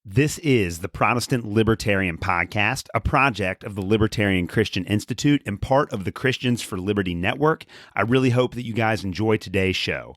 This is the Protestant Libertarian Podcast, a project of the Libertarian Christian Institute and part of the Christians for Liberty Network. I really hope that you guys enjoy today's show.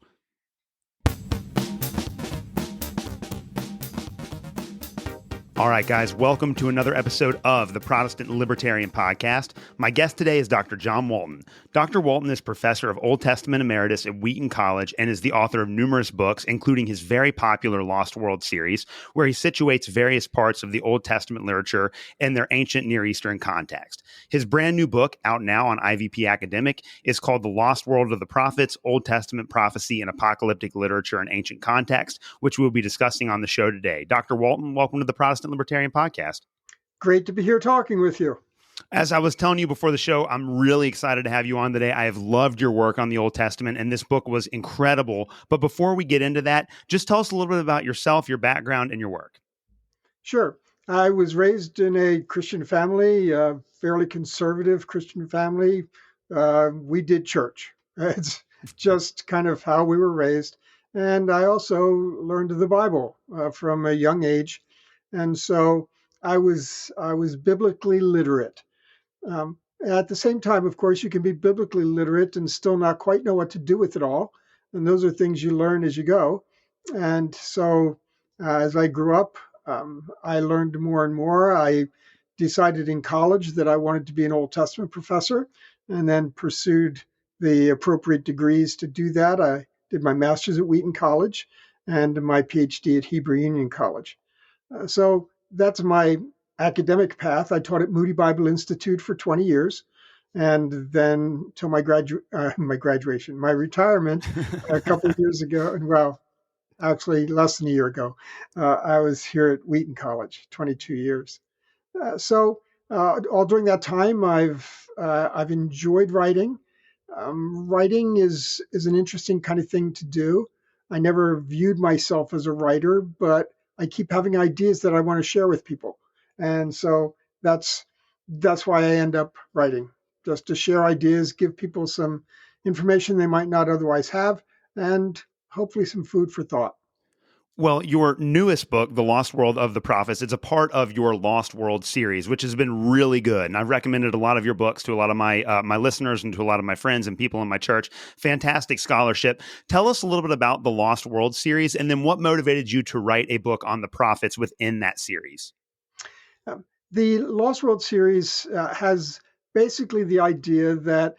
All right, guys, welcome to another episode of the Protestant Libertarian Podcast. My guest today is Dr. John Walton. Dr. Walton is professor of Old Testament Emeritus at Wheaton College and is the author of numerous books, including his very popular Lost World series, where he situates various parts of the Old Testament literature in their ancient Near Eastern context. His brand new book, out now on IVP Academic, is called The Lost World of the Prophets, Old Testament Prophecy and Apocalyptic Literature in Ancient Context, which we'll be discussing on the show today. Dr. Walton, welcome to the Protestant Libertarian Podcast. Great to be here talking with you. As I was telling you before the show, I'm really excited to have you on today. I have loved your work on the Old Testament, and this book was incredible. But before we get into that, just tell us a little bit about yourself, your background, and your work. Sure. I was raised in a Christian family, a fairly conservative Christian family. We did church. It's just kind of how we were raised. And I also learned the Bible from a young age. And so I was biblically literate. At the same time, of course, you can be biblically literate and still not quite know what to do with it all. And those are things you learn as you go. And so as I grew up, I learned more and more. I decided in college that I wanted to be an Old Testament professor and then pursued the appropriate degrees to do that. I did my master's at Wheaton College and my PhD at Hebrew Union College. So that's my academic path. I taught at Moody Bible Institute for 20 years. And then till my graduation, my retirement a couple of years ago, well, actually less than a year ago, I was here at Wheaton College, 22 years. So all during that time, I've enjoyed writing. Writing is an interesting kind of thing to do. I never viewed myself as a writer, but I keep having ideas that I want to share with people. And so that's why I end up writing, just to share ideas, give people some information they might not otherwise have, and hopefully some food for thought. Well, your newest book, The Lost World of the Prophets, it's a part of your Lost World series, which has been really good. And I've recommended a lot of your books to a lot of my listeners and to a lot of my friends and people in my church. Fantastic scholarship. Tell us a little bit about the Lost World series, and then what motivated you to write a book on the prophets within that series? The Lost World series has basically the idea that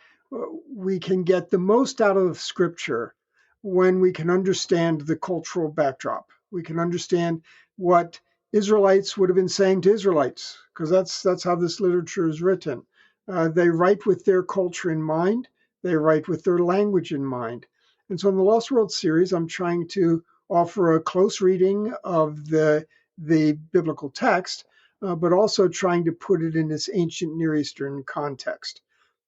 we can get the most out of Scripture when we can understand the cultural backdrop. We can understand what Israelites would have been saying to Israelites, because that's how this literature is written. They write with their culture in mind. They write with their language in mind. And so in the Lost World series, I'm trying to offer a close reading of the biblical text, but also trying to put it in this ancient Near Eastern context.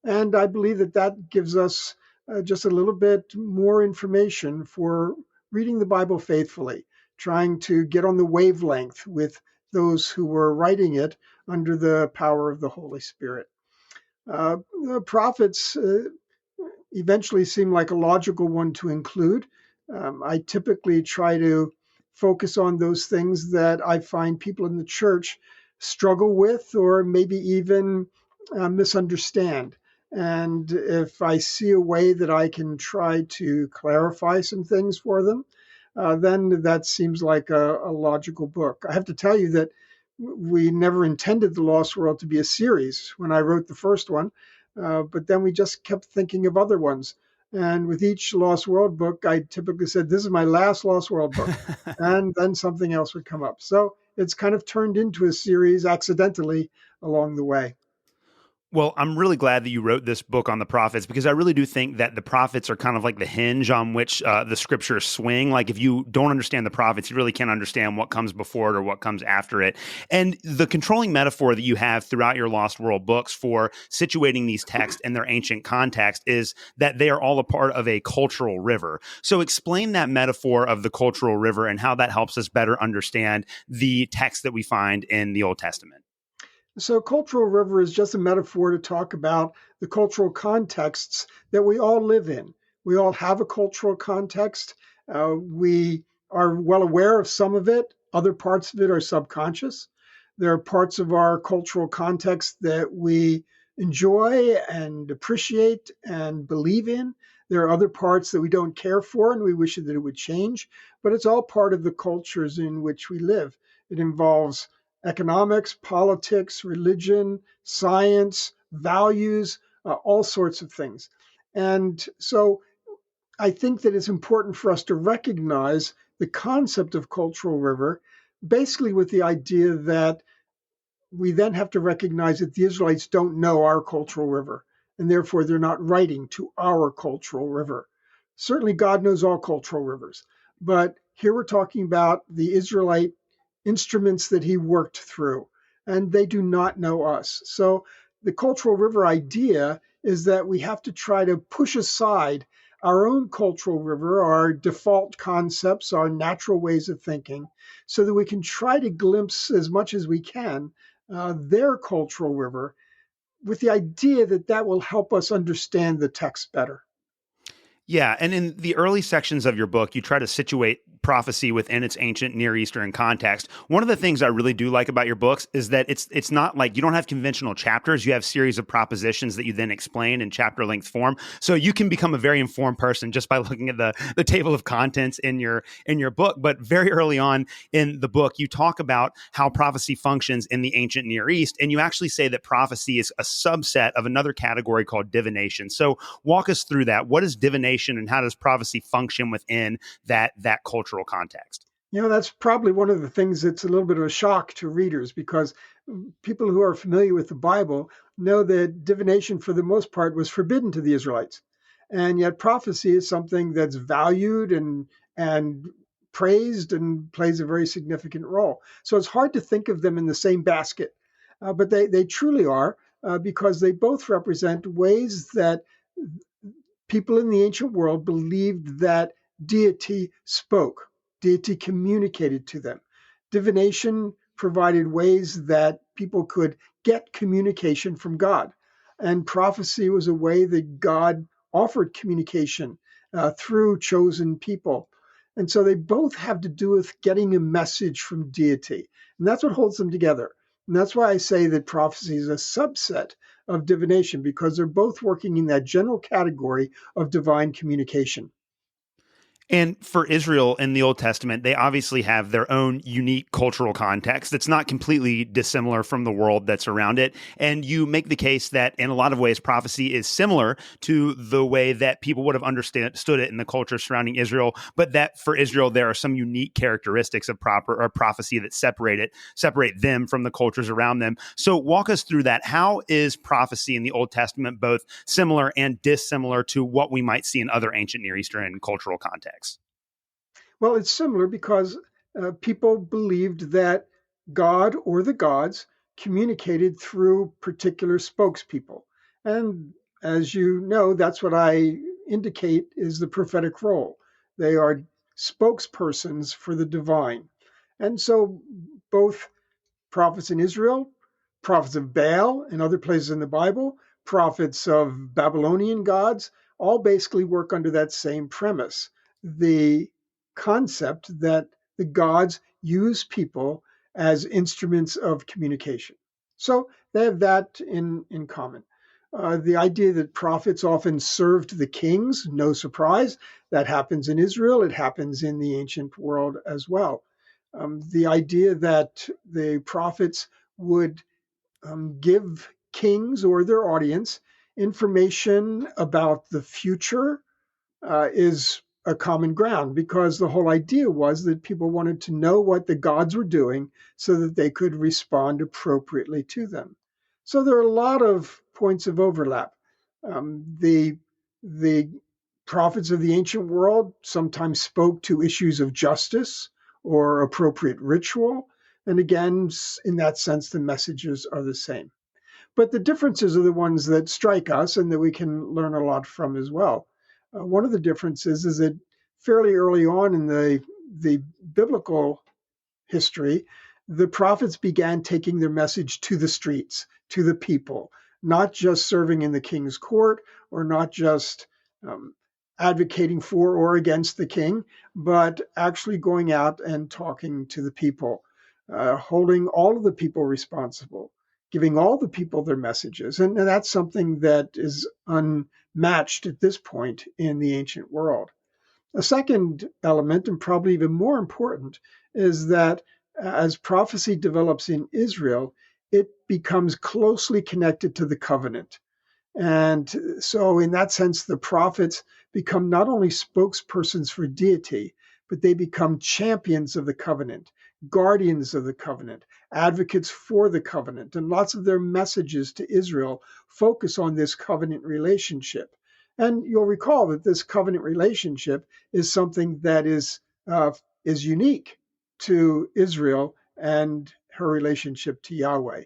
And I believe that gives us just a little bit more information for reading the Bible faithfully, trying to get on the wavelength with those who were writing it under the power of the Holy Spirit. The prophets eventually seem like a logical one to include. I typically try to focus on those things that I find people in the church struggle with or maybe even misunderstand. And if I see a way that I can try to clarify some things for them, then that seems like a logical book. I have to tell you that we never intended The Lost World to be a series when I wrote the first one, but then we just kept thinking of other ones. And with each Lost World book, I typically said, this is my last Lost World book. And then something else would come up. So it's kind of turned into a series accidentally along the way. Well, I'm really glad that you wrote this book on the prophets, because I really do think that the prophets are kind of like the hinge on which the scriptures swing. Like if you don't understand the prophets, you really can't understand what comes before it or what comes after it. And the controlling metaphor that you have throughout your Lost World books for situating these texts in their ancient context is that they are all a part of a cultural river. So explain that metaphor of the cultural river and how that helps us better understand the text that we find in the Old Testament. So cultural river is just a metaphor to talk about the cultural contexts that we all live in. We all have a cultural context. We are well aware of some of it other parts of it are subconscious. There are parts of our cultural context that we enjoy and appreciate and believe in. There are other parts that we don't care for and we wish that it would change, but it's all part of the cultures in which we live. It involves economics, politics, religion, science, values, all sorts of things. And so I think that it's important for us to recognize the concept of cultural river, basically with the idea that we then have to recognize that the Israelites don't know our cultural river, and therefore they're not writing to our cultural river. Certainly, God knows all cultural rivers, but here we're talking about the Israelite instruments that he worked through, and they do not know us. So, the cultural river idea is that we have to try to push aside our own cultural river, our default concepts, our natural ways of thinking, so that we can try to glimpse as much as we can their cultural river, with the idea that that will help us understand the text better. Yeah, and in the early sections of your book, you try to situate prophecy within its ancient Near Eastern context. One of the things I really do like about your books is that it's not like you don't have conventional chapters. You have series of propositions that you then explain in chapter length form. So you can become a very informed person just by looking at the table of contents in your book. But very early on in the book, you talk about how prophecy functions in the ancient Near East, and you actually say that prophecy is a subset of another category called divination. So walk us through that. What is divination, and how does prophecy function within that cultural context? That's probably one of the things that's a little bit of a shock to readers, because people who are familiar with the Bible know that divination, for the most part, was forbidden to the Israelites. And yet prophecy is something that's valued and praised and plays a very significant role. So it's hard to think of them in the same basket, but they truly are, because they both represent ways that people in the ancient world believed that deity spoke, deity communicated to them. Divination provided ways that people could get communication from God. And prophecy was a way that God offered communication through chosen people. And so they both have to do with getting a message from deity. And that's what holds them together. And that's why I say that prophecy is a subset of divination, because they're both working in that general category of divine communication. And for Israel in the Old Testament, they obviously have their own unique cultural context that's not completely dissimilar from the world that's around it. And you make the case that in a lot of ways, prophecy is similar to the way that people would have understood it in the culture surrounding Israel, but that for Israel, there are some unique characteristics of prophecy that separate them from the cultures around them. So walk us through that. How is prophecy in the Old Testament both similar and dissimilar to what we might see in other ancient Near Eastern cultural contexts? Well, it's similar because people believed that God or the gods communicated through particular spokespeople. And as you know, that's what I indicate is the prophetic role. They are spokespersons for the divine. And so both prophets in Israel, prophets of Baal and other places in the Bible, prophets of Babylonian gods, all basically work under that same premise. The concept that the gods use people as instruments of communication. So they have that in common. The idea that prophets often served the kings, no surprise. That happens in Israel. It happens in the ancient world as well. The idea that the prophets would give kings or their audience information about the future is a common ground, because the whole idea was that people wanted to know what the gods were doing so that they could respond appropriately to them. So there are a lot of points of overlap. The prophets of the ancient world sometimes spoke to issues of justice or appropriate ritual. And again, in that sense, the messages are the same. But the differences are the ones that strike us and that we can learn a lot from as well. One of the differences is that fairly early on in the biblical history, the prophets began taking their message to the streets, to the people, not just serving in the king's court or not just um, advocating for or against the king, but actually going out and talking to the people, holding all of the people responsible, giving all the people their messages. And that's something that is unmatched at this point in the ancient world. A second element, and probably even more important, is that as prophecy develops in Israel, it becomes closely connected to the covenant. And so, in that sense, the prophets become not only spokespersons for deity, but they become champions of the covenant, guardians of the covenant, advocates for the covenant. And lots of their messages to Israel focus on this covenant relationship. And you'll recall that this covenant relationship is something that is unique to Israel and her relationship to Yahweh.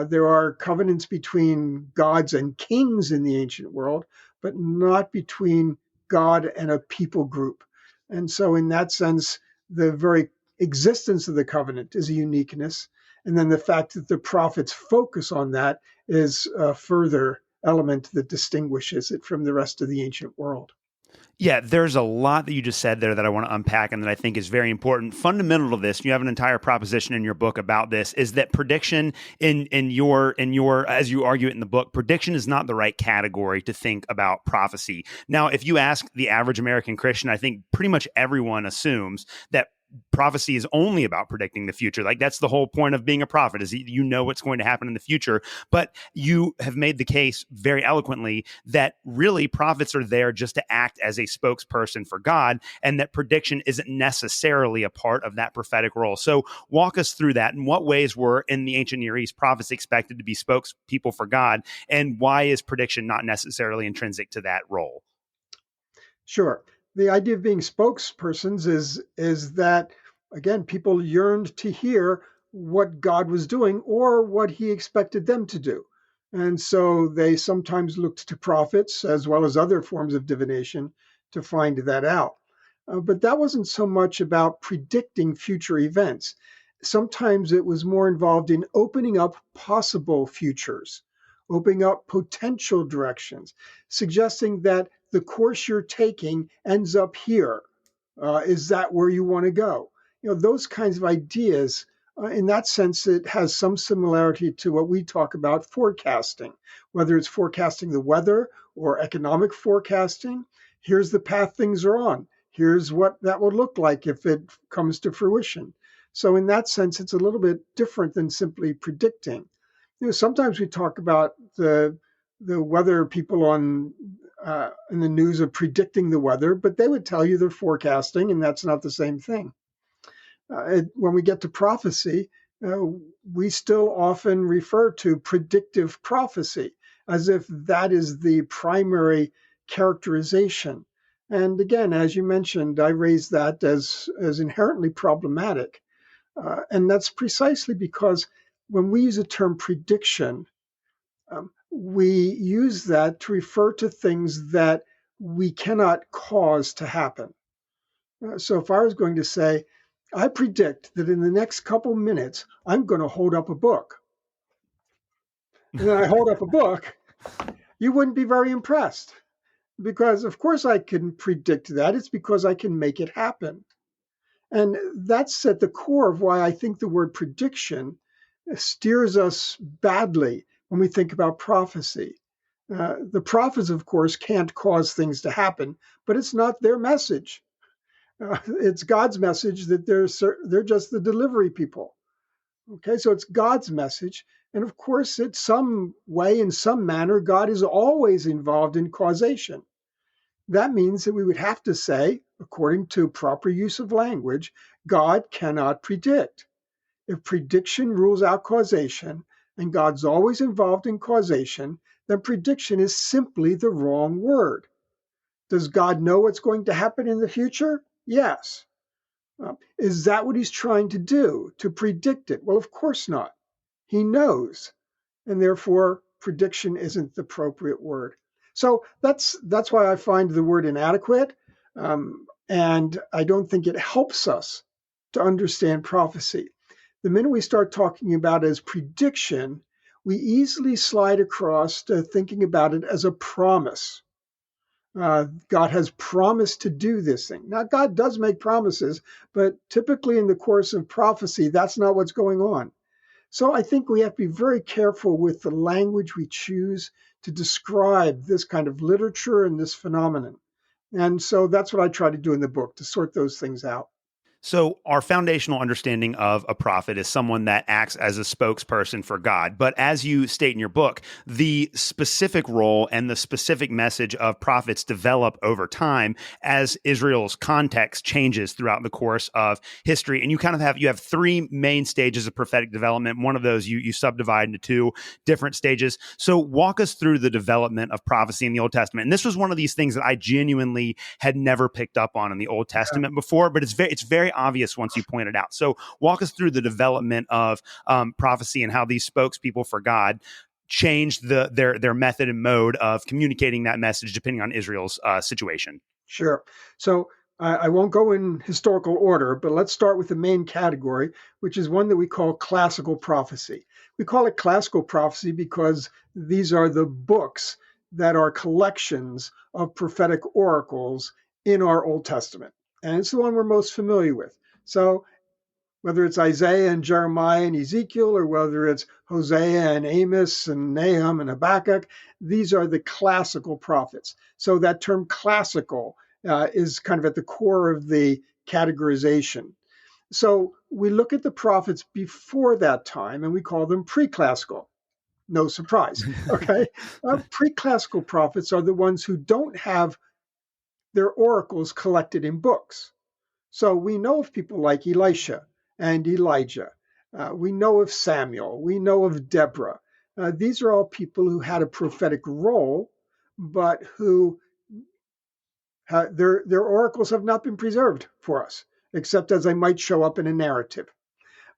There are covenants between gods and kings in the ancient world, but not between God and a people group. And so, in that sense, the very existence of the covenant is a uniqueness. And then the fact that the prophets focus on that is a further element that distinguishes it from the rest of the ancient world. Yeah, there's a lot that you just said there that I want to unpack and that I think is very important. Fundamental to this, you have an entire proposition in your book about this, is that prediction in your as you argue it in the book, prediction is not the right category to think about prophecy. Now, if you ask the average American Christian, I think pretty much everyone assumes that prophecy is only about predicting the future. Like, that's the whole point of being a prophet, is you know what's going to happen in the future. But you have made the case very eloquently that really prophets are there just to act as a spokesperson for God, and that prediction isn't necessarily a part of that prophetic role. So walk us through that. In what ways were in the ancient Near East prophets expected to be spokespeople for God, and why is prediction not necessarily intrinsic to that role? Sure. The idea of being spokespersons is that, again, people yearned to hear what God was doing or what he expected them to do. And so they sometimes looked to prophets as well as other forms of divination to find that out. But that wasn't so much about predicting future events. Sometimes it was more involved in opening up possible futures, opening up potential directions, suggesting that the course you're taking ends up here. Is that where you want to go? Those kinds of ideas. In that sense, it has some similarity to what we talk about forecasting, whether it's forecasting the weather or economic forecasting. Here's the path things are on. Here's what that would look like if it comes to fruition. So in that sense, it's a little bit different than simply predicting. Sometimes we talk about the weather people on in the news of predicting the weather, but they would tell you they're forecasting, and that's not the same thing. When we get to prophecy, we still often refer to predictive prophecy as if that is the primary characterization. And again, as you mentioned, I raise that as inherently problematic. And that's precisely because when we use the term prediction, we use that to refer to things that we cannot cause to happen. So if I was going to say, I predict that in the next couple minutes, I'm going to hold up a book, and then I hold up a book, you wouldn't be very impressed. Because, of course, I can predict that. It's because I can make it happen. And that's at the core of why I think the word prediction steers us badly when we think about prophecy. The prophets, of course, can't cause things to happen, but it's not their message. It's God's message that they're just the delivery people. Okay, so it's God's message. And of course, in some way, in some manner, God is always involved in causation. That means that we would have to say, according to proper use of language, God cannot predict. If prediction rules out causation, and God's always involved in causation, then prediction is simply the wrong word. Does God know what's going to happen in the future? Yes. Is that what he's trying to do, to predict it? Well, of course not. He knows, and therefore prediction isn't the appropriate word. So that's why I find the word inadequate, and I don't think it helps us to understand prophecy. The minute we start talking about it as prediction, we easily slide across to thinking about it as a promise. God has promised to do this thing. Now, God does make promises, but typically in the course of prophecy, that's not what's going on. So I think we have to be very careful with the language we choose to describe this kind of literature and this phenomenon. And so that's what I try to do in the book, to sort those things out. So, our foundational understanding of a prophet is someone that acts as a spokesperson for God. But as you state in your book, the specific role and the specific message of prophets develop over time as Israel's context changes throughout the course of history. And you have three main stages of prophetic development. One of those you subdivide into two different stages. So, walk us through the development of prophecy in the Old Testament. And this was one of these things that I genuinely had never picked up on in the Old Testament before, but it's very obvious once you point it out. So walk us through the development of prophecy and how these spokespeople for God changed their method and mode of communicating that message depending on Israel's situation. Sure. So I won't go in historical order, but let's start with the main category, which is one that we call classical prophecy. We call it classical prophecy because these are the books that are collections of prophetic oracles in our Old Testament. And it's the one we're most familiar with. So whether it's Isaiah and Jeremiah and Ezekiel, or whether it's Hosea and Amos and Nahum and Habakkuk, these are the classical prophets. So that term classical is kind of at the core of the categorization. So we look at the prophets before that time and we call them pre-classical. No surprise. Okay. Pre-classical prophets are the ones who don't have their oracles collected in books. So we know of people like Elisha and Elijah. We know of Samuel. We know of Deborah. These are all people who had a prophetic role, but who their oracles have not been preserved for us, except as they might show up in a narrative.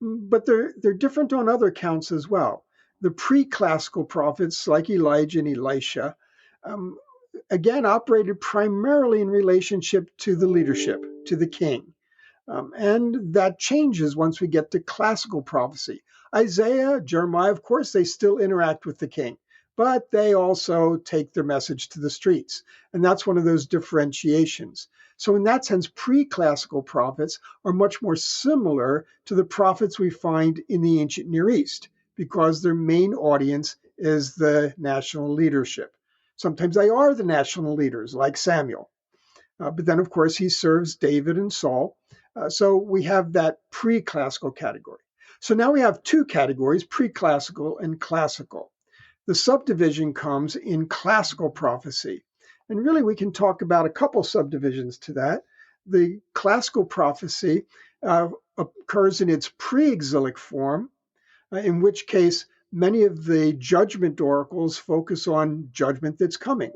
But they're different on other counts as well. The pre-classical prophets like Elijah and Elisha, again, operated primarily in relationship to the leadership, to the king. And that changes once we get to classical prophecy. Isaiah, Jeremiah, of course, they still interact with the king, but they also take their message to the streets. And that's one of those differentiations. So, in that sense, pre classical prophets are much more similar to the prophets we find in the ancient Near East because their main audience is the national leadership. Sometimes they are the national leaders, like Samuel. But then, of course, he serves David and Saul. So we have that pre-classical category. So now we have two categories, pre-classical and classical. The subdivision comes in classical prophecy. And really, we can talk about a couple subdivisions to that. The classical prophecy occurs in its pre-exilic form, in which case many of the judgment oracles focus on judgment that's coming.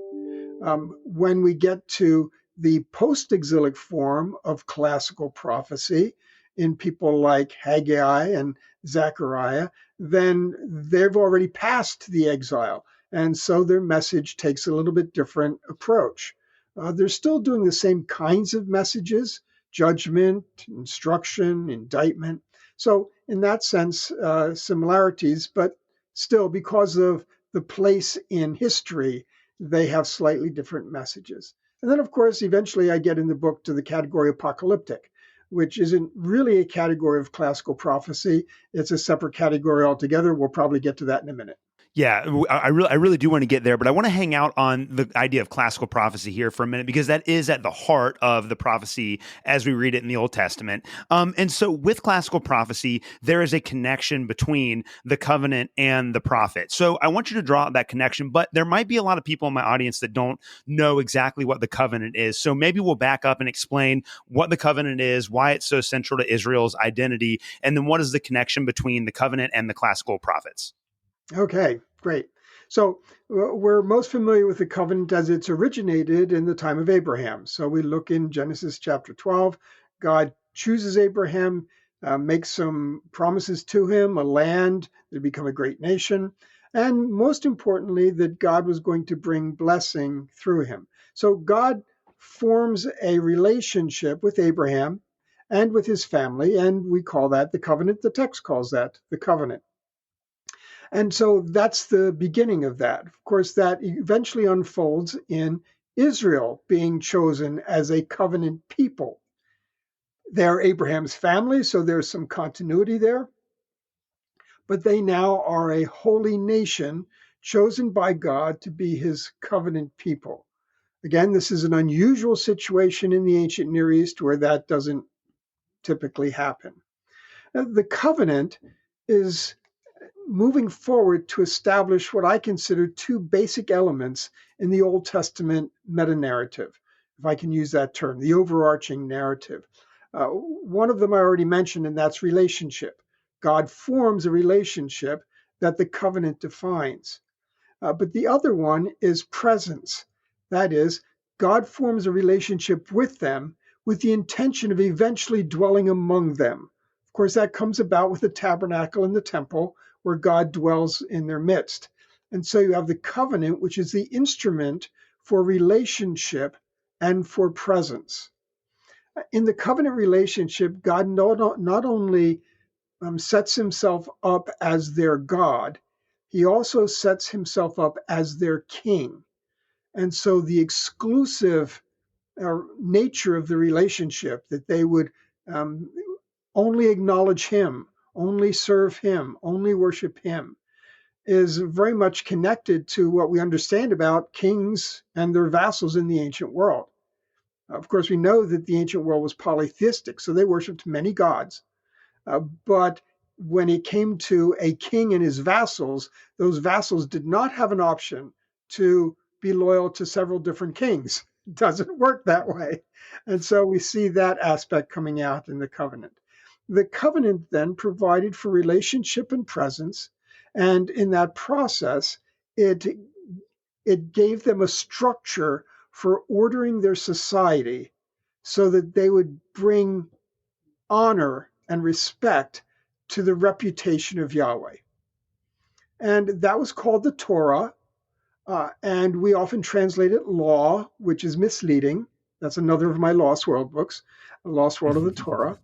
When we get to the post-exilic form of classical prophecy in people like Haggai and Zechariah, then they've already passed the exile. And so their message takes a little bit different approach. They're still doing the same kinds of messages, judgment, instruction, indictment. So in that sense, similarities, but still because of the place in history, they have slightly different messages. And then, of course, eventually I get in the book to the category apocalyptic, which isn't really a category of classical prophecy. It's a separate category altogether. We'll probably get to that in a minute. Yeah, I really do want to get there, but I want to hang out on the idea of classical prophecy here for a minute because that is at the heart of the prophecy as we read it in the Old Testament. And so with classical prophecy, there is a connection between the covenant and the prophet. So I want you to draw out that connection, but there might be a lot of people in my audience that don't know exactly what the covenant is. So maybe we'll back up and explain what the covenant is, why it's so central to Israel's identity, and then what is the connection between the covenant and the classical prophets. Okay, great. So we're most familiar with the covenant as it's originated in the time of Abraham. So we look in Genesis chapter 12. God chooses Abraham, makes some promises to him, a land that become a great nation, and most importantly, that God was going to bring blessing through him. So God forms a relationship with Abraham and with his family, and we call that the covenant. The text calls that the covenant. And so that's the beginning of that. Of course, that eventually unfolds in Israel being chosen as a covenant people. They're Abraham's family, so there's some continuity there. But they now are a holy nation chosen by God to be his covenant people. Again, this is an unusual situation in the ancient Near East where that doesn't typically happen. The covenant is moving forward to establish what I consider two basic elements in the Old Testament meta-narrative, if I can use that term, the overarching narrative. One of them I already mentioned, and that's relationship. God forms a relationship that the covenant defines. But the other one is presence. That is, God forms a relationship with them with the intention of eventually dwelling among them. Of course, that comes about with the tabernacle and the temple, where God dwells in their midst. And so you have the covenant, which is the instrument for relationship and for presence. In the covenant relationship, God not only sets himself up as their God, he also sets himself up as their king. And so the exclusive nature of the relationship, that they would only acknowledge him, only serve him, only worship him, is very much connected to what we understand about kings and their vassals in the ancient world. Of course, we know that the ancient world was polytheistic, so they worshiped many gods. But when it came to a king and his vassals, those vassals did not have an option to be loyal to several different kings. It doesn't work that way. And so we see that aspect coming out in the covenant. The covenant then provided for relationship and presence. And in that process, it gave them a structure for ordering their society so that they would bring honor and respect to the reputation of Yahweh. And that was called the Torah. And we often translate it law, which is misleading. That's another of my Lost World books, Lost World of the Torah.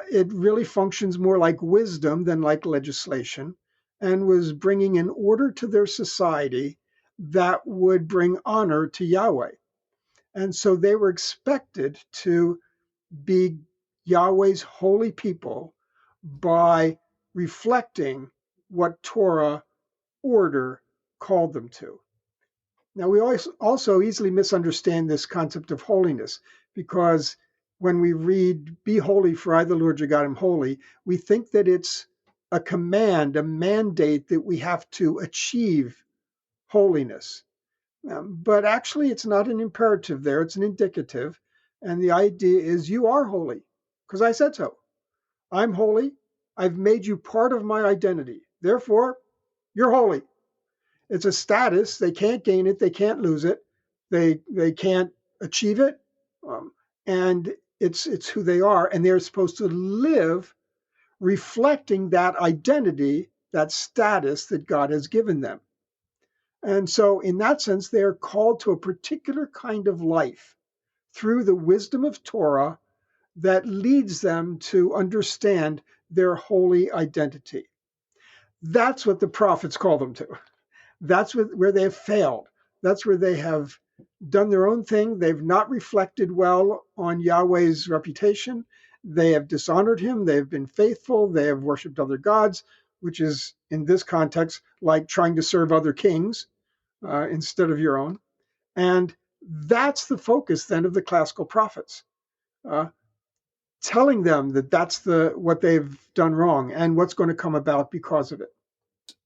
It really functions more like wisdom than like legislation, and was bringing an order to their society that would bring honor to Yahweh. And so they were expected to be Yahweh's holy people by reflecting what Torah order called them to. Now, we also easily misunderstand this concept of holiness, because when we read, "Be holy, for I, the Lord your God, am holy," we think that it's a command, a mandate that we have to achieve holiness. But actually, it's not an imperative there, it's an indicative. And the idea is you are holy, because I said so. I'm holy. I've made you part of my identity. Therefore, you're holy. It's a status. They can't gain it. They can't lose it. They can't achieve it. And it's who they are. And they're supposed to live reflecting that identity, that status that God has given them. And so in that sense, they are called to a particular kind of life through the wisdom of Torah that leads them to understand their holy identity. That's what the prophets call them to. That's where they have failed. That's where they have done their own thing. They've not reflected well on Yahweh's reputation. They have dishonored him. They have been faithful. They have worshipped other gods, which is, in this context, like trying to serve other kings instead of your own. And that's the focus then of the classical prophets, telling them that that's what they've done wrong and what's going to come about because of it.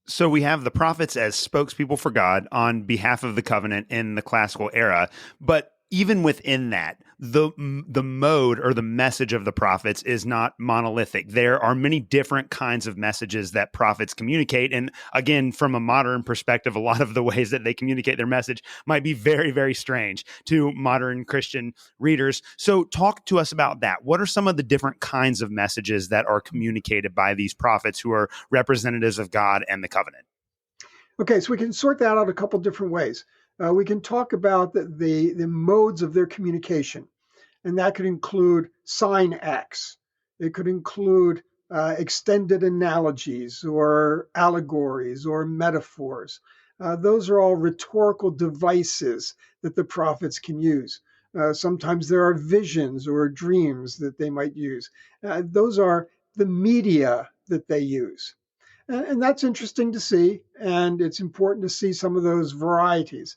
So we have the prophets as spokespeople for God on behalf of the covenant in the classical era, but even within that, the mode or the message of the prophets is not monolithic. There are many different kinds of messages that prophets communicate. And again, from a modern perspective, a lot of the ways that they communicate their message might be very, very strange to modern Christian readers. So talk to us about that. What are some of the different kinds of messages that are communicated by these prophets who are representatives of God and the covenant? Okay, so we can sort that out a couple different ways. We can talk about the modes of their communication, and that could include sign acts. It could include extended analogies or allegories or metaphors. Those are all rhetorical devices that the prophets can use. Sometimes there are visions or dreams that they might use. Those are the media that they use. And that's interesting to see. And it's important to see some of those varieties.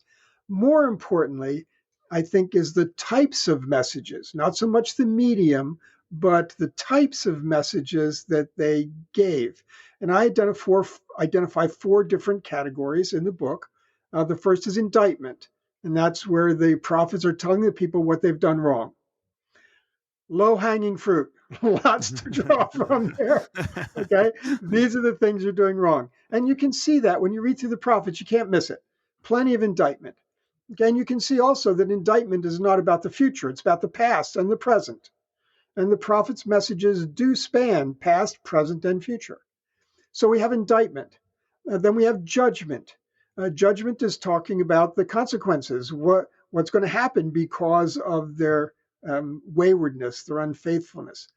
More importantly, I think, is the types of messages, not so much the medium, but the types of messages that they gave. And I identify four different categories in the book. The first is indictment, and that's where the prophets are telling the people what they've done wrong. Low hanging fruit, lots to draw from there. Okay, these are the things you're doing wrong. And you can see that when you read through the prophets, you can't miss it. Plenty of indictment. Okay, and you can see also that indictment is not about the future, it's about the past and the present. And the prophet's messages do span past, present, and future. So we have indictment. Then we have judgment. Judgment is talking about the consequences, what's going to happen because of their waywardness, their unfaithfulness.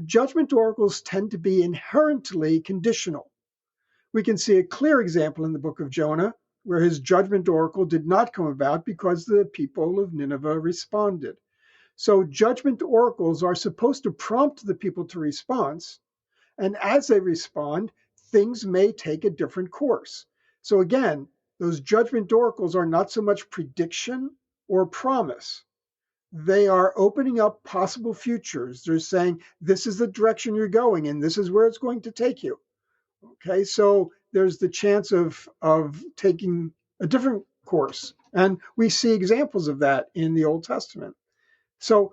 Judgment oracles tend to be inherently conditional. We can see a clear example in the book of Jonah, where his judgment oracle did not come about because the people of Nineveh responded. So judgment oracles are supposed to prompt the people to response, and as they respond, things may take a different course. So again, those judgment oracles are not so much prediction or promise. They are opening up possible futures. They're saying, this is the direction you're going, and this is where it's going to take you. Okay, so there's the chance of taking a different course. And we see examples of that in the Old Testament. So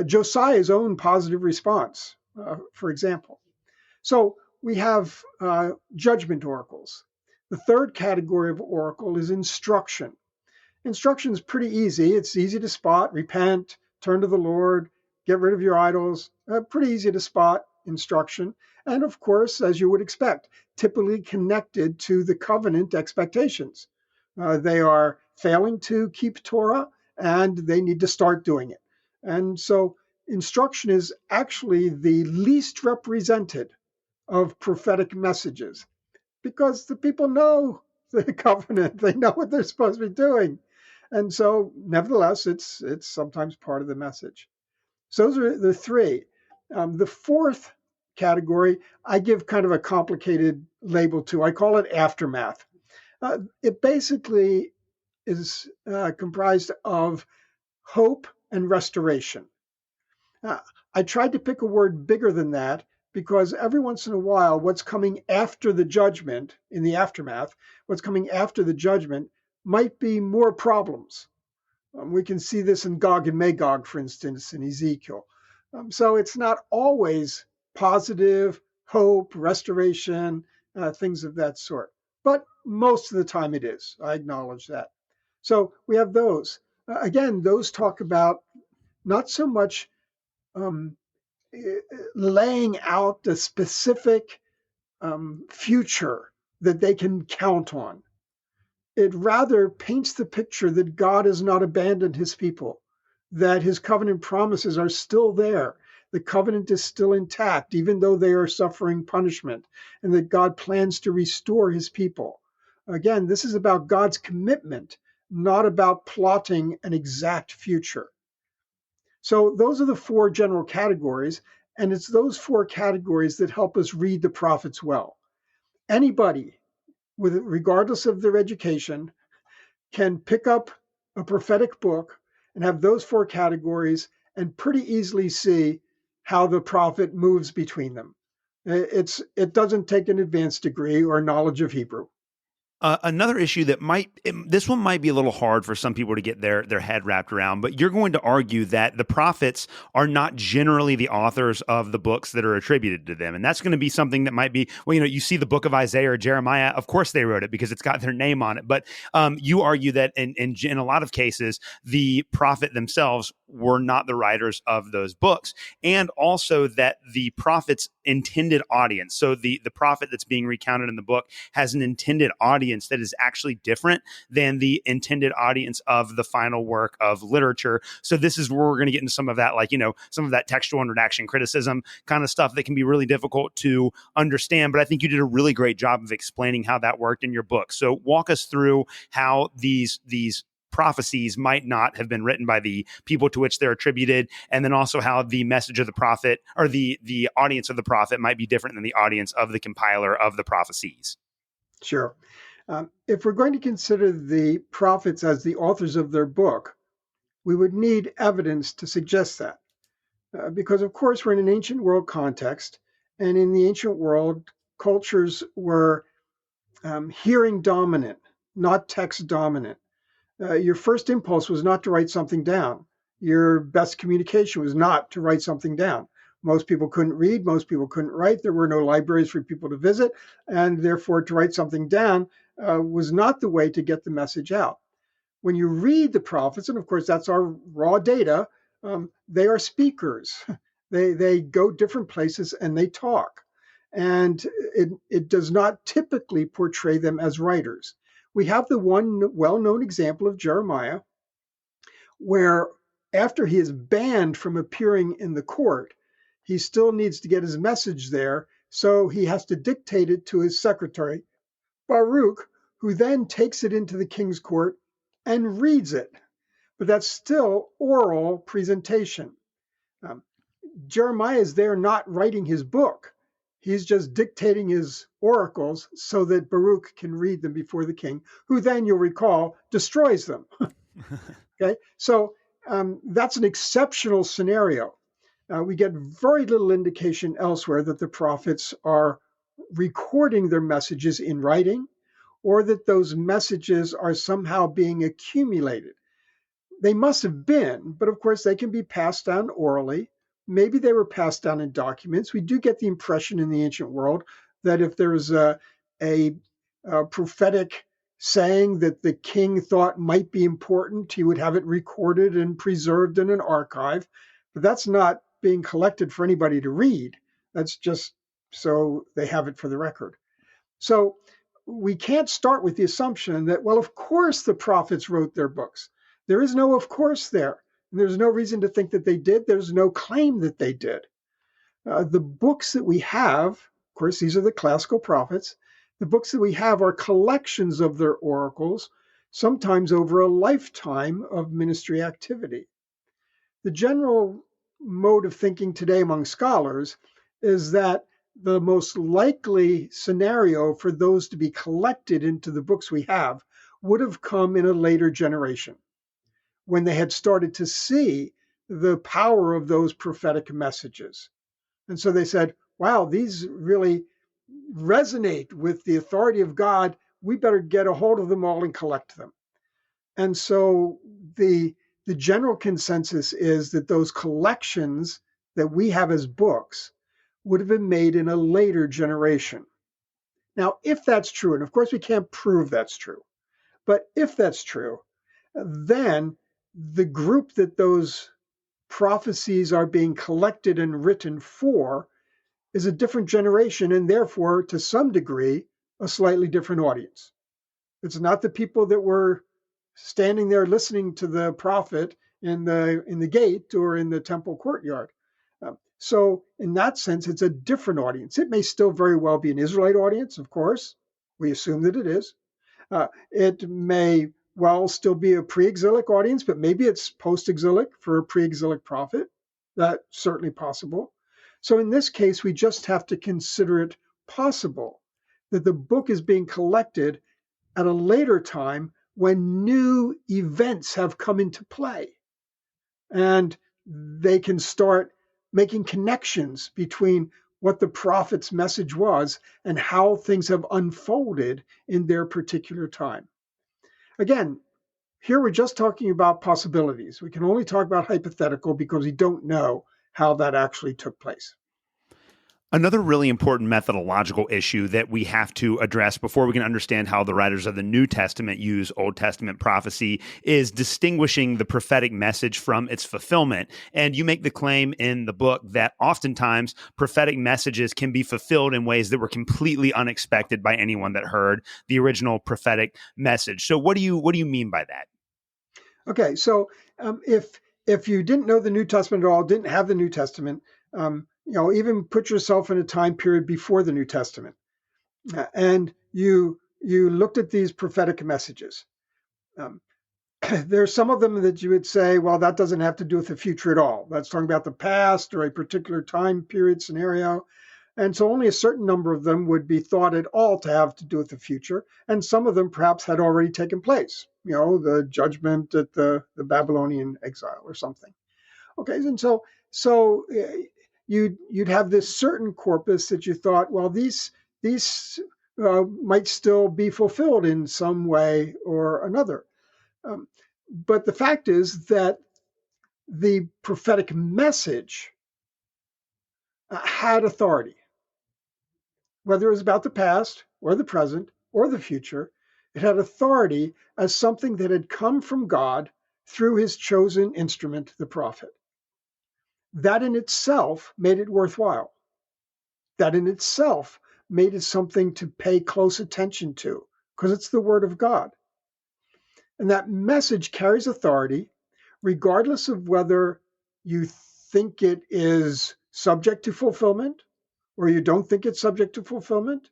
Josiah's own positive response, for example. So we have judgment oracles. The third category of oracle is instruction. Instruction is pretty easy. It's easy to spot. Repent, turn to the Lord, get rid of your idols. Pretty easy to spot instruction. And of course, as you would expect, typically connected to the covenant expectations. They are failing to keep Torah and they need to start doing it. And so instruction is actually the least represented of prophetic messages because the people know the covenant. They know what they're supposed to be doing. And so, nevertheless, it's sometimes part of the message. So those are the three. The fourth category, I give kind of a complicated label to. I call it aftermath. It basically is comprised of hope and restoration. I tried to pick a word bigger than that because every once in a while, what's coming after the judgment, in the aftermath, what's coming after the judgment might be more problems. We can see this in Gog and Magog, for instance, in Ezekiel. So it's not always positive, hope, restoration, things of that sort. But most of the time it is. I acknowledge that. So we have those. Again, those talk about not so much laying out the specific future that they can count on. It rather paints the picture that God has not abandoned his people, that his covenant promises are still there. The covenant is still intact, even though they are suffering punishment, and that God plans to restore his people. Again, this is about God's commitment, not about plotting an exact future. So those are the four general categories, and it's those four categories that help us read the prophets well. Anybody, regardless of their education, can pick up a prophetic book and have those four categories and pretty easily see how the prophet moves between them. It doesn't take an advanced degree or knowledge of Hebrew. Another issue that this one might be a little hard for some people to get their head wrapped around, but you're going to argue that the prophets are not generally the authors of the books that are attributed to them. And that's going to be something that might be, well, you see the book of Isaiah or Jeremiah, of course they wrote it because it's got their name on it. But you argue that in a lot of cases, the prophet themselves were not the writers of those books. And also that the prophets intended audience. So the prophet that's being recounted in the book has an intended audience that is actually different than the intended audience of the final work of literature. So this is where we're going to get into some of that, like, some of that textual and redaction criticism kind of stuff that can be really difficult to understand. But I think you did a really great job of explaining how that worked in your book. So walk us through how these prophecies might not have been written by the people to which they're attributed, and then also how the message of the prophet, or the audience of the prophet, might be different than the audience of the compiler of the prophecies. Sure. If we're going to consider the prophets as the authors of their book, we would need evidence to suggest that. Because, of course, we're in an ancient world context, and in the ancient world, cultures were hearing dominant, not text dominant. Your first impulse was not to write something down. Your best communication was not to write something down. Most people couldn't read, most people couldn't write. There were no libraries for people to visit, and therefore to write something down was not the way to get the message out. When you read the prophets, and of course that's our raw data, they are speakers. They go different places and they talk. And it does not typically portray them as writers. We have the one well-known example of Jeremiah, where after he is banned from appearing in the court, he still needs to get his message there. So he has to dictate it to his secretary, Baruch, who then takes it into the king's court and reads it. But that's still oral presentation. Jeremiah is there not writing his book. He's just dictating his oracles so that Baruch can read them before the king, who then, you'll recall, destroys them. Okay, so that's an exceptional scenario. We get very little indication elsewhere that the prophets are recording their messages in writing, or that those messages are somehow being accumulated. They must have been, but of course they can be passed down orally. Maybe they were passed down in documents. We do get the impression in the ancient world that if there was a prophetic saying that the king thought might be important, he would have it recorded and preserved in an archive. But that's not being collected for anybody to read. That's just so they have it for the record. So we can't start with the assumption that, well, of course the prophets wrote their books. There is no of course there. There's no reason to think that they did. There's no claim that they did. The books that we have, of course, these are the classical prophets. The books that we have are collections of their oracles, sometimes over a lifetime of ministry activity. The general mode of thinking today among scholars is that the most likely scenario for those to be collected into the books we have would have come in a later generation, when they had started to see the power of those prophetic messages. And so they said, wow, these really resonate with the authority of God. We better get a hold of them all and collect them. And so the general consensus is that those collections that we have as books would have been made in a later generation. Now, if that's true, and of course we can't prove that's true, but if that's true, then the group that those prophecies are being collected and written for is a different generation, and therefore, to some degree, a slightly different audience. It's not the people that were standing there listening to the prophet in the gate or in the temple courtyard. So in that sense, it's a different audience. It may still very well be an Israelite audience, of course. We assume that it is. It may well still be a pre-exilic audience, but maybe it's post-exilic for a pre-exilic prophet. That's certainly possible. So in this case, we just have to consider it possible that the book is being collected at a later time when new events have come into play. And they can start making connections between what the prophet's message was and how things have unfolded in their particular time. Again, here we're just talking about possibilities. We can only talk about hypothetical because we don't know how that actually took place. Another really important methodological issue that we have to address before we can understand how the writers of the New Testament use Old Testament prophecy is distinguishing the prophetic message from its fulfillment. And you make the claim in the book that oftentimes prophetic messages can be fulfilled in ways that were completely unexpected by anyone that heard the original prophetic message. So what do you mean by that? Okay, so if you didn't know the New Testament at all, didn't have the New Testament, even put yourself in a time period before the New Testament, and you looked at these prophetic messages. Um, there's some of them that you would say, well, that doesn't have to do with the future at all. That's talking about the past or a particular time period scenario. And so only a certain number of them would be thought at all to have to do with the future. And some of them perhaps had already taken place, the judgment at the Babylonian exile or something. Okay, and so you'd have this certain corpus that you thought, well, these might still be fulfilled in some way or another. Um, but the fact is that the prophetic message had authority, whether it was about the past or the present or the future. It had authority as something that had come from God through his chosen instrument, the prophet. That in itself made it worthwhile. That in itself made it something to pay close attention to, because it's the word of God. And that message carries authority, regardless of whether you think it is subject to fulfillment, or you don't think it's subject to fulfillment,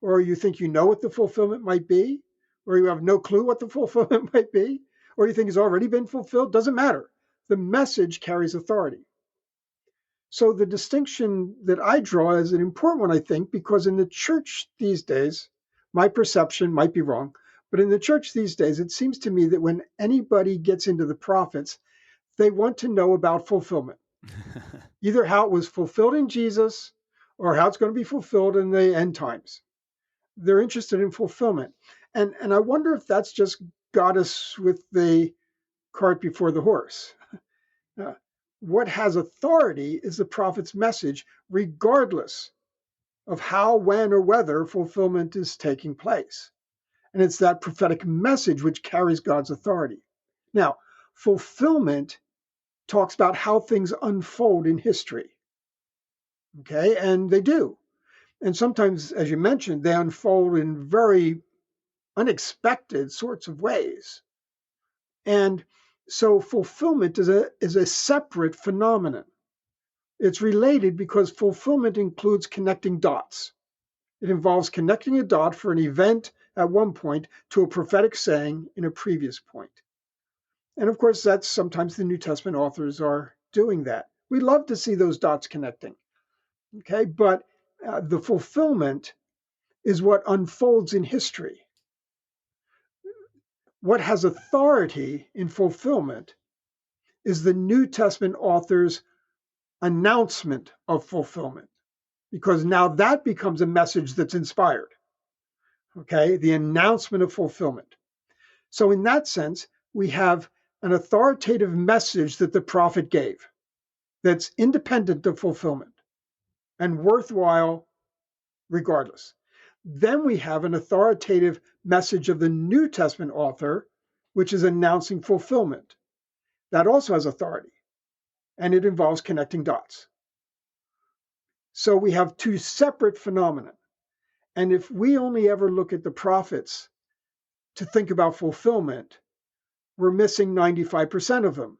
or you think you know what the fulfillment might be, or you have no clue what the fulfillment might be, or you think it's already been fulfilled. Doesn't matter. The message carries authority. So the distinction that I draw is an important one, I think, because in the church these days, my perception might be wrong, but in the church these days, it seems to me that when anybody gets into the prophets, they want to know about fulfillment, either how it was fulfilled in Jesus or how it's going to be fulfilled in the end times. They're interested in fulfillment. And I wonder if that's just got us with the cart before the horse. Uh, what has authority is the prophet's message, regardless of how, when, or whether fulfillment is taking place. And it's that prophetic message which carries God's authority. Now, fulfillment talks about how things unfold in history. Okay, and they do. And sometimes, as you mentioned, they unfold in very unexpected sorts of ways. And so fulfillment is a separate phenomenon. It's related because fulfillment includes connecting dots. It involves connecting a dot for an event at one point to a prophetic saying in a previous point. And of course, that's sometimes the New Testament authors are doing that. We love to see those dots connecting. Okay, but the fulfillment is what unfolds in history. What has authority in fulfillment is the New Testament author's announcement of fulfillment, because now that becomes a message that's inspired. Okay, the announcement of fulfillment. So in that sense, we have an authoritative message that the prophet gave that's independent of fulfillment and worthwhile regardless. Then we have an authoritative message of the New Testament author, which is announcing fulfillment. That also has authority, and it involves connecting dots. So we have two separate phenomena. And if we only ever look at the prophets to think about fulfillment, we're missing 95% of them,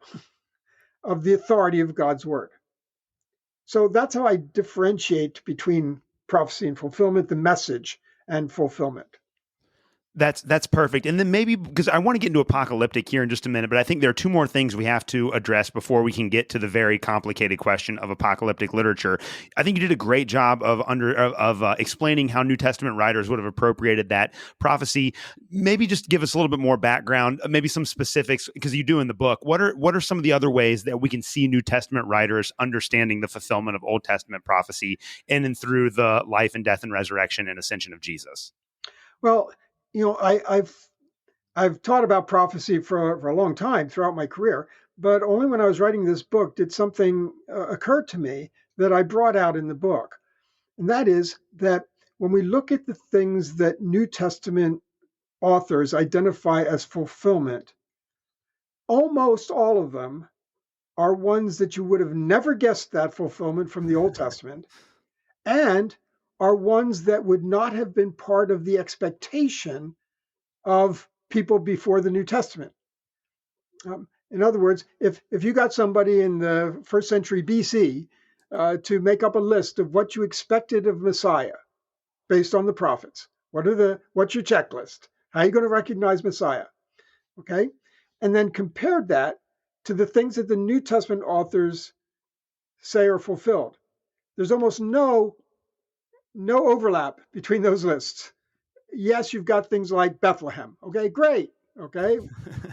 of the authority of God's word. So that's how I differentiate between prophecy and fulfillment, the message and fulfillment. That's perfect. And then maybe, because I want to get into apocalyptic here in just a minute, but I think there are two more things we have to address before we can get to the very complicated question of apocalyptic literature. I think you did a great job of explaining how New Testament writers would have appropriated that prophecy. Maybe just give us a little bit more background, maybe some specifics, because you do in the book. What are some of the other ways that we can see New Testament writers understanding the fulfillment of Old Testament prophecy in and through the life and death and resurrection and ascension of Jesus? Well, I've taught about prophecy for a long time throughout my career, but only when I was writing this book did something occur to me that I brought out in the book. And that is that when we look at the things that New Testament authors identify as fulfillment, almost all of them are ones that you would have never guessed that fulfillment from the Old Testament, and are ones that would not have been part of the expectation of people before the New Testament. In other words, if you got somebody in the first century BC to make up a list of what you expected of Messiah based on the prophets, what's your checklist? How are you going to recognize Messiah? Okay, and then compared that to the things that the New Testament authors say are fulfilled. There's almost no overlap between those lists. Yes, you've got things like Bethlehem. Okay, great. Okay,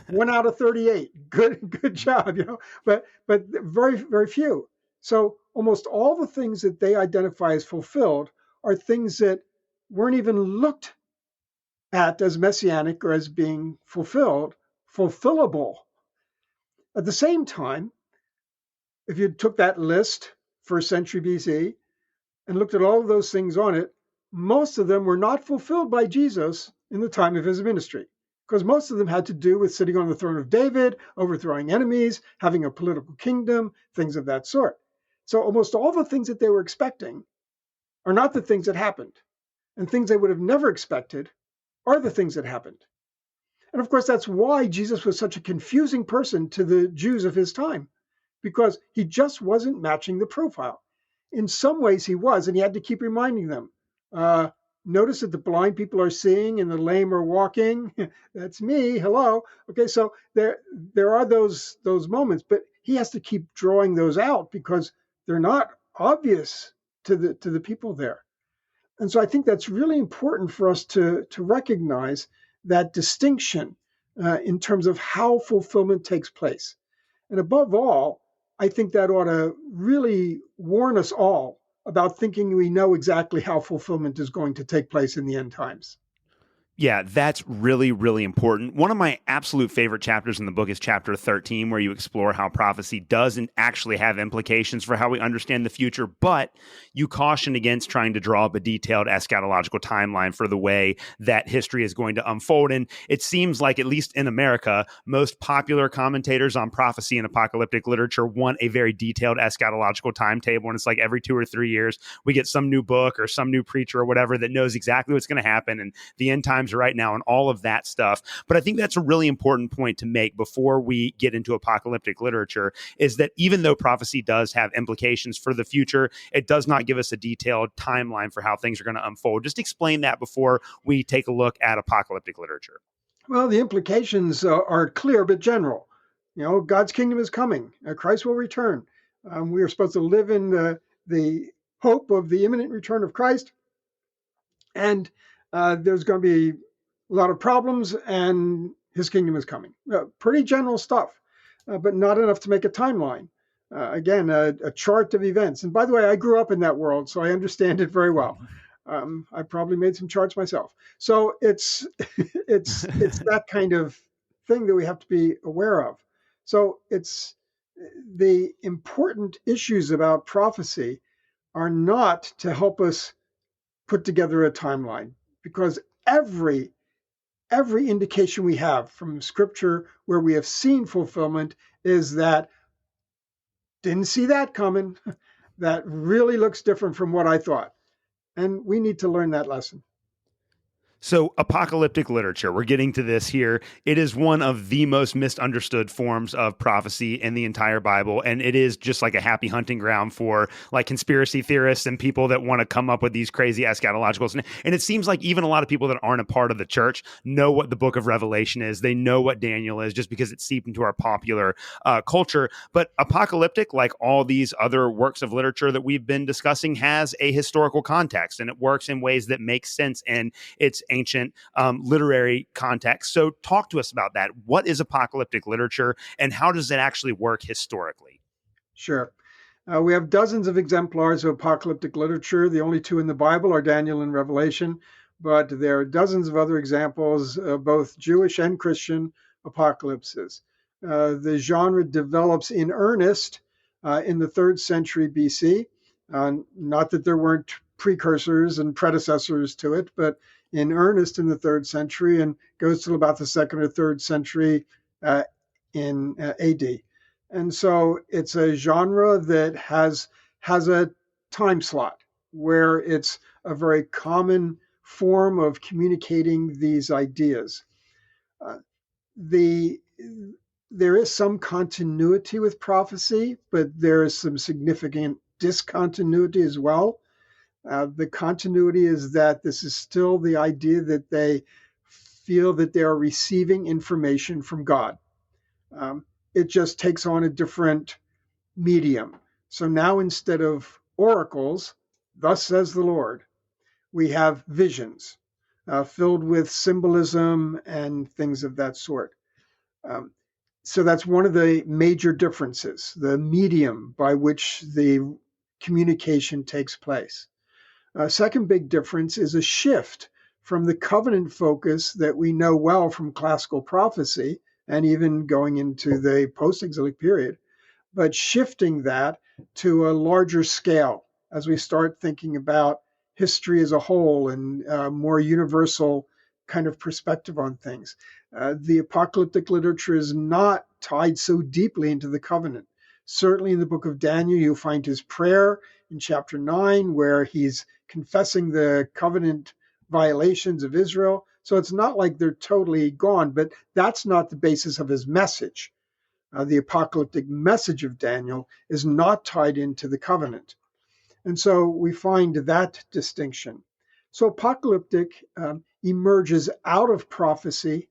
1 out of 38. Good job. But very, very few. So almost all the things that they identify as fulfilled are things that weren't even looked at as messianic or as being fulfillable. At the same time, if you took that list, first century BC, and looked at all of those things on it, most of them were not fulfilled by Jesus in the time of his ministry, because most of them had to do with sitting on the throne of David, overthrowing enemies, having a political kingdom, things of that sort. So almost all the things that they were expecting are not the things that happened, and things they would have never expected are the things that happened. And of course, that's why Jesus was such a confusing person to the Jews of his time, because he just wasn't matching the profile. In some ways he was, and he had to keep reminding them, notice that the blind people are seeing and the lame are walking. That's me. Hello. Okay, so there are those moments, but he has to keep drawing those out because they're not obvious to the people there. And so I think that's really important for us to recognize that distinction in terms of how fulfillment takes place. And above all, I think that ought to really warn us all about thinking we know exactly how fulfillment is going to take place in the end times. Yeah, that's really, really important. One of my absolute favorite chapters in the book is chapter 13, where you explore how prophecy doesn't actually have implications for how we understand the future, but you caution against trying to draw up a detailed eschatological timeline for the way that history is going to unfold. And it seems like, at least in America, most popular commentators on prophecy and apocalyptic literature want a very detailed eschatological timetable. And it's like every 2 or 3 years, we get some new book or some new preacher or whatever that knows exactly what's going to happen and the end times right now and all of that stuff. But I think that's a really important point to make before we get into apocalyptic literature, is that even though prophecy does have implications for the future, it does not give us a detailed timeline for how things are going to unfold. Just explain that before we take a look at apocalyptic literature. Well, the implications are clear but general. God's kingdom is coming. Christ will return. We are supposed to live in the hope of the imminent return of Christ. And there's going to be a lot of problems, and his kingdom is coming. Pretty general stuff, but not enough to make a timeline. Again, a chart of events. And by the way, I grew up in that world, so I understand it very well. I probably made some charts myself. So it's that kind of thing that we have to be aware of. So it's the important issues about prophecy are not to help us put together a timeline, because every indication we have from scripture where we have seen fulfillment is that didn't see that coming. That really looks different from what I thought. And we need to learn that lesson. So apocalyptic literature, we're getting to this here. It is one of the most misunderstood forms of prophecy in the entire Bible. And it is just like a happy hunting ground for like conspiracy theorists and people that want to come up with these crazy eschatologicals. And it seems like even a lot of people that aren't a part of the church know what the book of Revelation is. They know what Daniel is just because it's seeped into our popular culture. But apocalyptic, like all these other works of literature that we've been discussing, has a historical context, and it works in ways that make sense in its ancient literary context. So talk to us about that. What is apocalyptic literature, and how does it actually work historically? Sure. We have dozens of exemplars of apocalyptic literature. The only two in the Bible are Daniel and Revelation, but there are dozens of other examples, both Jewish and Christian apocalypses. The genre develops in earnest in the 3rd century BC. Not that there weren't precursors and predecessors to it, but in earnest in the 3rd century, and goes till about the 2nd or 3rd century in AD. And so it's a genre that has a time slot where it's a very common form of communicating these ideas. Uh, the there is some continuity with prophecy, but there is some significant discontinuity as well. The continuity is that this is still the idea that they feel that they are receiving information from God. It just takes on a different medium. So now instead of oracles, thus says the Lord, we have visions filled with symbolism and things of that sort. Um, so that's one of the major differences, the medium by which the communication takes place. Second big difference is a shift from the covenant focus that we know well from classical prophecy and even going into the post-exilic period, but shifting that to a larger scale as we start thinking about history as a whole and more universal kind of perspective on things. The apocalyptic literature is not tied so deeply into the covenant. Certainly in the book of Daniel, you'll find his prayer in chapter 9, where he's confessing the covenant violations of Israel. So it's not like they're totally gone, but that's not the basis of his message. The apocalyptic message of Daniel is not tied into the covenant. And so we find that distinction. So apocalyptic emerges out of prophecy,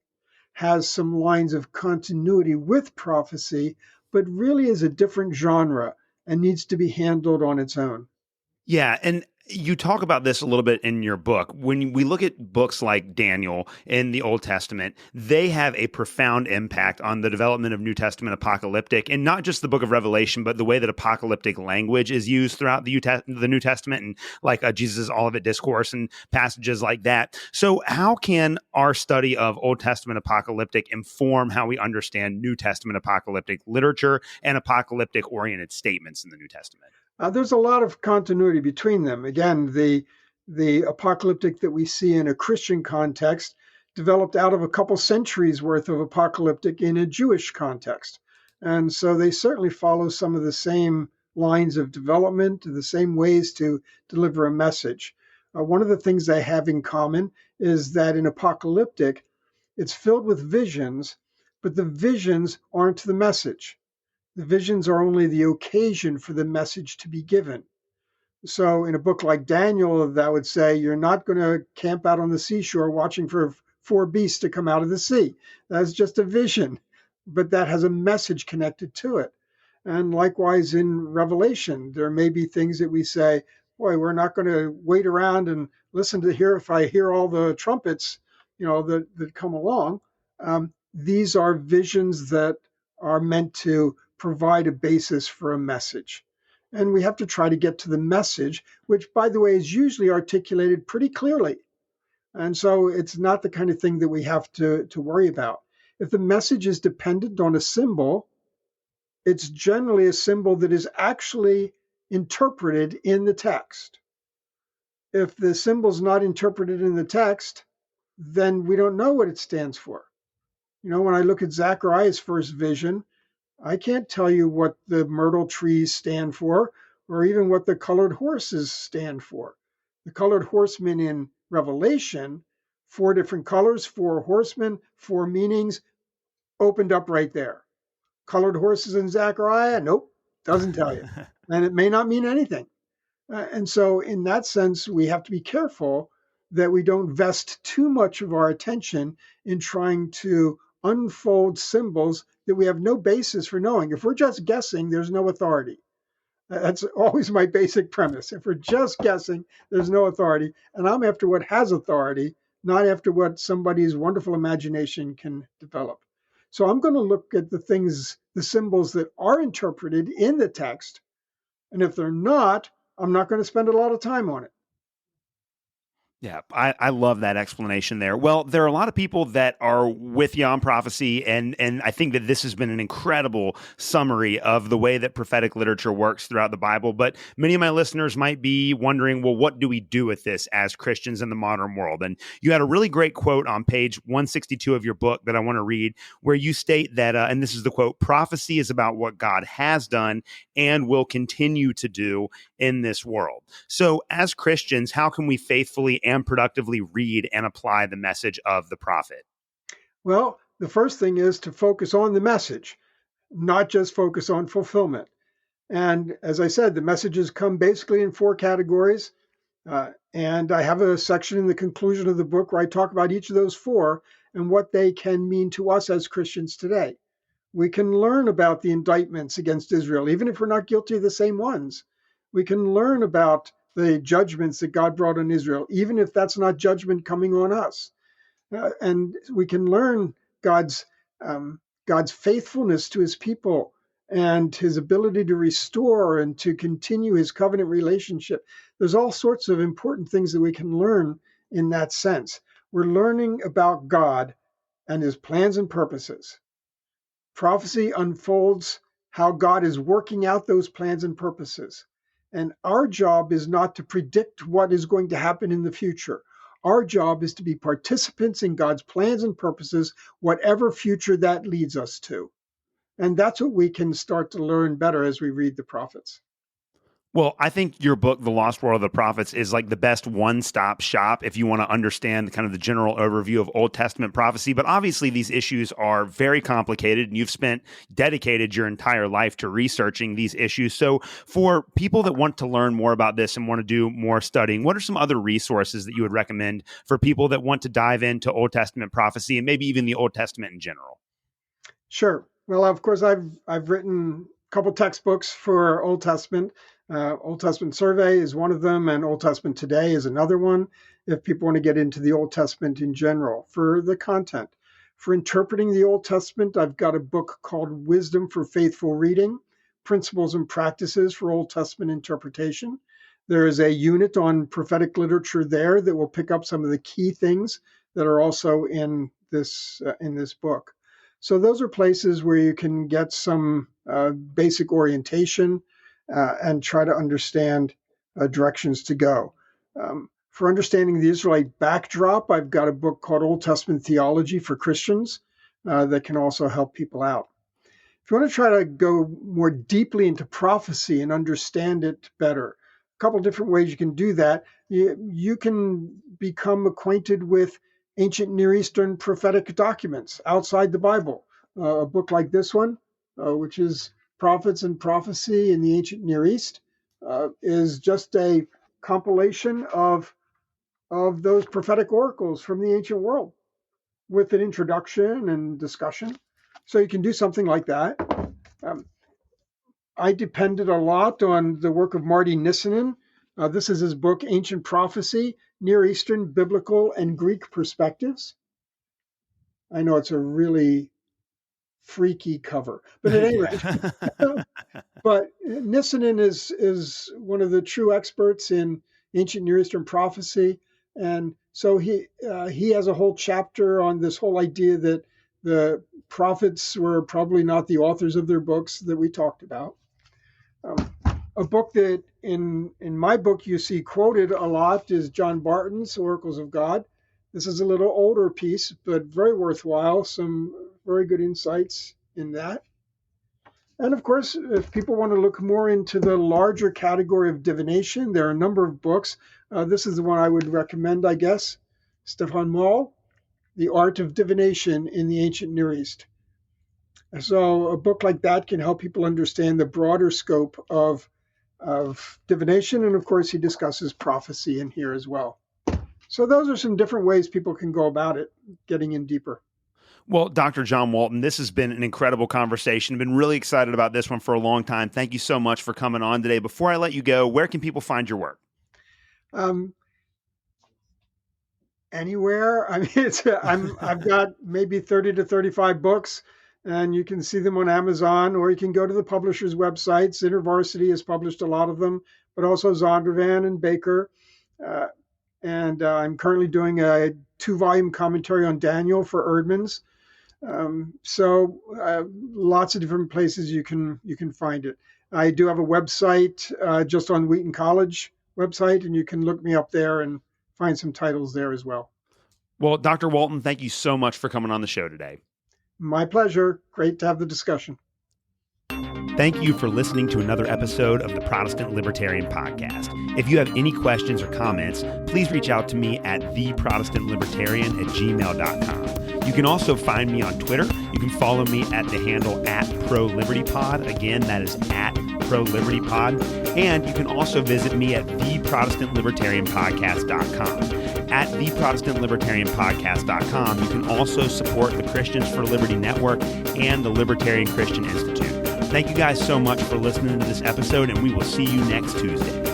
has some lines of continuity with prophecy, but really is a different genre and needs to be handled on its own. Yeah, and you talk about this a little bit in your book. When we look at books like Daniel in the Old Testament, they have a profound impact on the development of New Testament apocalyptic, and not just the book of Revelation, but the way that apocalyptic language is used throughout the New Testament, and like Jesus' Olivet Discourse and passages like that. So how can our study of Old Testament apocalyptic inform how we understand New Testament apocalyptic literature and apocalyptic-oriented statements in the New Testament? There's a lot of continuity between them. Again, the apocalyptic that we see in a Christian context developed out of a couple centuries worth of apocalyptic in a Jewish context. And so they certainly follow some of the same lines of development, the same ways to deliver a message. One of the things they have in common is that in apocalyptic, it's filled with visions, but the visions aren't the message. The visions are only the occasion for the message to be given. So in a book like Daniel, that would say you're not going to camp out on the seashore watching for 4 beasts to come out of the sea. That's just a vision, but that has a message connected to it. And likewise in Revelation, there may be things that we say, boy, we're not going to wait around and listen to hear if I hear all the trumpets, that come along. These are visions that are meant to provide a basis for a message. And we have to try to get to the message, which, by the way, is usually articulated pretty clearly. And so it's not the kind of thing that we have to worry about. If the message is dependent on a symbol, it's generally a symbol that is actually interpreted in the text. If the symbol's not interpreted in the text, then we don't know what it stands for. When I look at Zechariah's first vision, I can't tell you what the myrtle trees stand for, or even what the colored horses stand for. The colored horsemen in Revelation, 4 different colors, 4 horsemen, 4 meanings, opened up right there. Colored horses in Zechariah, nope, doesn't tell you. And it may not mean anything. And so in that sense, we have to be careful that we don't vest too much of our attention in trying to unfold symbols that we have no basis for knowing. If we're just guessing, there's no authority. That's always my basic premise. If we're just guessing, there's no authority. And I'm after what has authority, not after what somebody's wonderful imagination can develop. So I'm going to look at the symbols that are interpreted in the text. And if they're not, I'm not going to spend a lot of time on it. Yeah, I love that explanation there. Well, there are a lot of people that are with you on prophecy, and I think that this has been an incredible summary of the way that prophetic literature works throughout the Bible. But many of my listeners might be wondering, well, what do we do with this as Christians in the modern world? And you had a really great quote on page 162 of your book that I want to read, where you state that, and this is the quote: prophecy is about what God has done and will continue to do in this world. So, as Christians, how can we faithfully and productively read and apply the message of the prophet? Well, the first thing is to focus on the message, not just focus on fulfillment. And as I said, the messages come basically in four categories. And I have a section in the conclusion of the book where I talk about each of those four and what they can mean to us as Christians today. We can learn about the indictments against Israel, even if we're not guilty of the same ones. We can learn about the judgments that God brought on Israel, even if that's not judgment coming on us. And we can learn God's God's faithfulness to His people and His ability to restore and to continue His covenant relationship. There's all sorts of important things that we can learn in that sense. We're learning about God and His plans and purposes. Prophecy unfolds how God is working out those plans and purposes. And our job is not to predict what is going to happen in the future. Our job is to be participants in God's plans and purposes, whatever future that leads us to. And that's what we can start to learn better as we read the prophets. Well, I think your book, The Lost World of the Prophets, is like the best one-stop shop if you want to understand kind of the general overview of Old Testament prophecy. But obviously, these issues are very complicated, and you've dedicated your entire life to researching these issues. So for people that want to learn more about this and want to do more studying, what are some other resources that you would recommend for people that want to dive into Old Testament prophecy and maybe even the Old Testament in general? Sure. Well, of course, I've written a couple textbooks for Old Testament. Old Testament Survey is one of them, and Old Testament Today is another one, if people want to get into the Old Testament in general for the content. For interpreting the Old Testament, I've got a book called Wisdom for Faithful Reading, Principles and Practices for Old Testament Interpretation. There is a unit on prophetic literature there that will pick up some of the key things that are also in this book. So those are places where you can get some basic orientation and try to understand directions to go. For understanding the Israelite backdrop, I've got a book called Old Testament Theology for Christians that can also help people out. If you want to try to go more deeply into prophecy and understand it better, a couple different ways you can do that. You can become acquainted with ancient Near Eastern prophetic documents outside the Bible. A book like this one, which is Prophets and Prophecy in the Ancient Near East, is just a compilation of those prophetic oracles from the ancient world with an introduction and discussion. So you can do something like that. I depended a lot on the work of Marty Nissanen. This is his book, Ancient Prophecy, Near Eastern Biblical and Greek Perspectives. I know it's a really freaky cover, but at any rate, but Nissanen is one of the true experts in ancient Near Eastern prophecy, and so he has a whole chapter on this whole idea that the prophets were probably not the authors of their books that we talked about. A book that in my book you see quoted a lot is John Barton's Oracles of God. This is a little older piece, but very worthwhile. Some very good insights in that. And of course, if people want to look more into the larger category of divination, there are a number of books. This is the one I would recommend, I guess. Stefan Moll, The Art of Divination in the Ancient Near East. So a book like that can help people understand the broader scope of divination. And of course, he discusses prophecy in here as well. So those are some different ways people can go about it, getting in deeper. Well, Dr. John Walton, this has been an incredible conversation. I've been really excited about this one for a long time. Thank you so much for coming on today. Before I let you go, where can people find your work? Anywhere. I mean, I've got maybe 30 to 35 books, and you can see them on Amazon, or you can go to the publishers' websites. InterVarsity has published a lot of them, but also Zondervan and Baker. And I'm currently doing a 2-volume commentary on Daniel for Erdman's. Lots of different places you can find it. I do have a website just on Wheaton College website, and you can look me up there and find some titles there as well. Well, Dr. Walton, thank you so much for coming on the show today. My pleasure. Great to have the discussion. Thank you for listening to another episode of the Protestant Libertarian Podcast. If you have any questions or comments, please reach out to me at theprotestantlibertarian@gmail.com. You can also find me on Twitter. You can follow me at the handle @ProLibertyPod. Again, that is @ProLibertyPod. And you can also visit me at theprotestantlibertarianpodcast.com. At theprotestantlibertarianpodcast.com, you can also support the Christians for Liberty Network and the Libertarian Christian Institute. Thank you guys so much for listening to this episode, and we will see you next Tuesday.